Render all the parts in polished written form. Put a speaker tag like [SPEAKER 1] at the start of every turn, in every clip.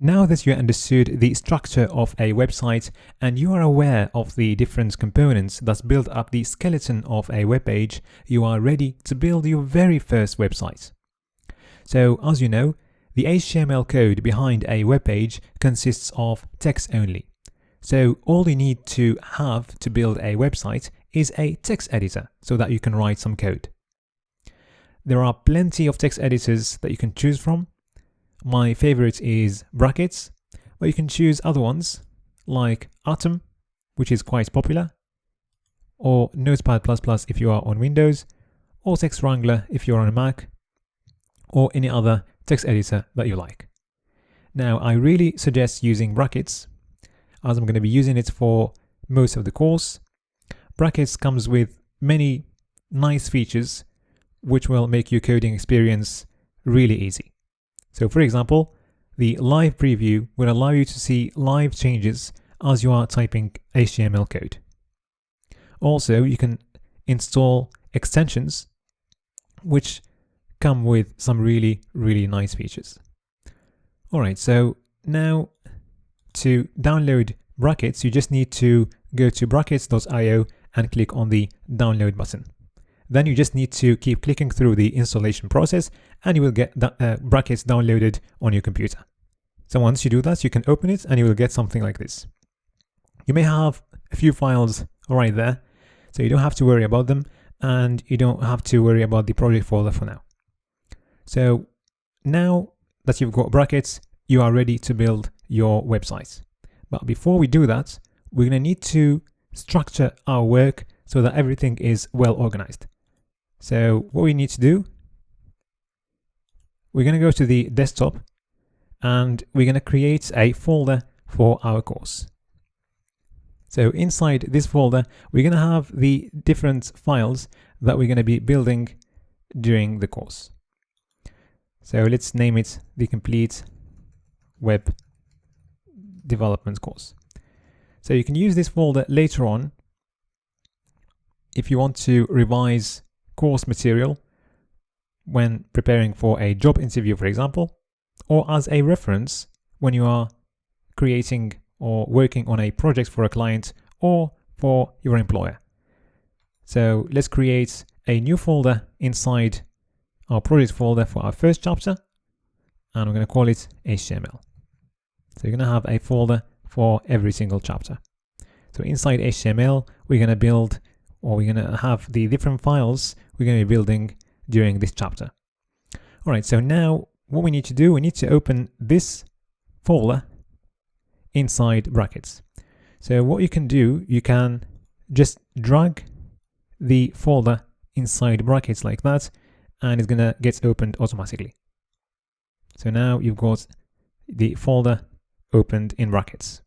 [SPEAKER 1] Now that you understood the structure of a website and you are aware of the different components that build up the skeleton of a web page, you are ready to build your very first website. So, as you know, the HTML code behind a web page consists of text only. So all you need to have to build a website is a text editor so that you can write some code. There are plenty of text editors that you can choose from. My favorite is Brackets, but you can choose other ones like Atom, which is quite popular, or Notepad++ if you are on Windows, or Text Wrangler if you're on a Mac, or any other text editor that you like. Now, I really suggest using Brackets, as I'm going to be using it for most of the course. Brackets comes with many nice features which will make your coding experience really easy. So for example, the live preview will allow you to see live changes as you are typing HTML code. Also, you can install extensions which come with some really nice features. Alright, so now to download Brackets, you just need to go to brackets.io and click on the download button. Then you just need to keep clicking through the installation process and you will get Brackets downloaded on your computer. So once you do that, you can open it and you will get something like this. You may have a few files right there, so you don't have to worry about them and you don't have to worry about the project folder for now. So now that you've got Brackets, you are ready to build your website. But before we do that, we're going to need to structure our work so that everything is well organized. So what we need to do, we're going to go to the desktop and we're going to create a folder for our course. So inside this folder, we're going to have the different files that we're going to be building during the course. So let's name it the Complete Web Development Course. So you can use this folder later on if you want to revise course material when preparing for a job interview, for example, or as a reference when you are creating or working on a project for a client or for your employer. So let's create a new folder inside our project folder for our first chapter, and we're going to call it HTML. So you're going to have a folder for every single chapter. So inside HTML, we're going to build, or we're going to have the different files we're going to be building during this chapter. All right, so now what we need to do, we need to open this folder inside Brackets. So what you can do, you can just drag the folder inside Brackets like that, and it's going to get opened automatically. So now you've got the folder opened in Brackets.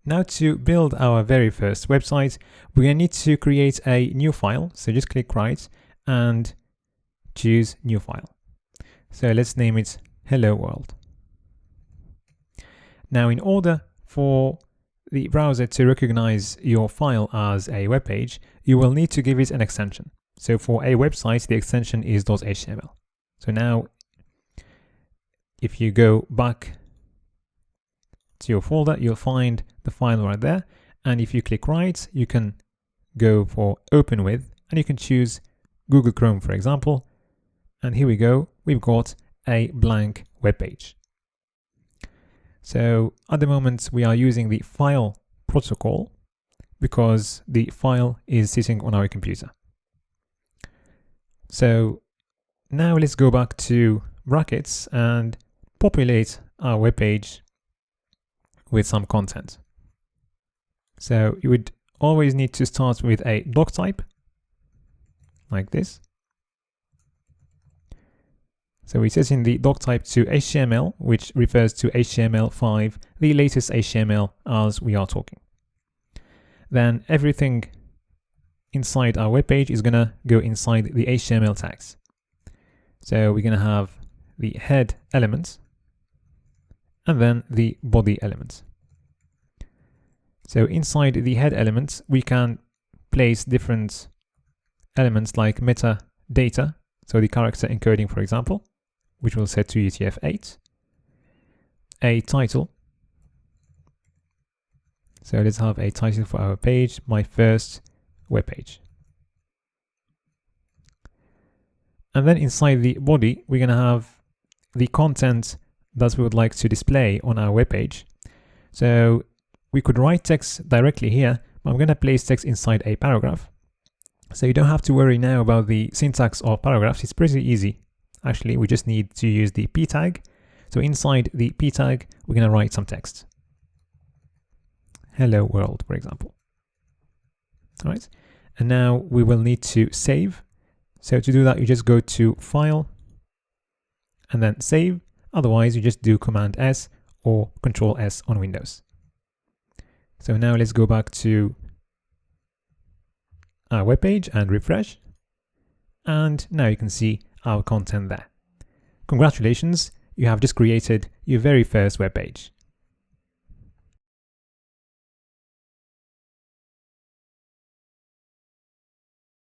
[SPEAKER 1] Now to build our very first website, we're going to need to create a new file. So just click right and choose new file. So let's name it Hello World. Now in order for the browser to recognize your file as a web page, you will need to give it an extension. So for a website, the extension is .html. So now if you go back to your folder, you'll find the file right there. And if you click right, you can go for open with, and you can choose Google Chrome, for example. And here we go. We've got a blank web page. So at the moment, we are using the file protocol because the file is sitting on our computer. So now let's go back to Brackets and populate our web page with some content. So you would always need to start with a doc type like this. So we set in the doc type to HTML, which refers to HTML5, the latest HTML as we are talking. Then everything inside our web page is going to go inside the HTML tags. So we're going to have the head element and then the body element. So inside the head element, we can place different elements like metadata, so the character encoding, for example, which we'll set to UTF-8. a title. So let's have a title for our page, my first web page. And then inside the body, we're going to have the content that we would like to display on our web page. So we could write text directly here, but I'm going to place text inside a paragraph. So you don't have to worry now about the syntax of paragraphs. It's pretty easy. Actually, we just need to use the p tag. So inside the p tag, we're going to write some text. Hello world, for example. All right. And now we will need to save. So to do that, you just go to File and then Save. Otherwise, you just do Command S or Control S on Windows. So now let's go back to our web page and refresh. And now you can see our content there. Congratulations, you have just created your very first web page.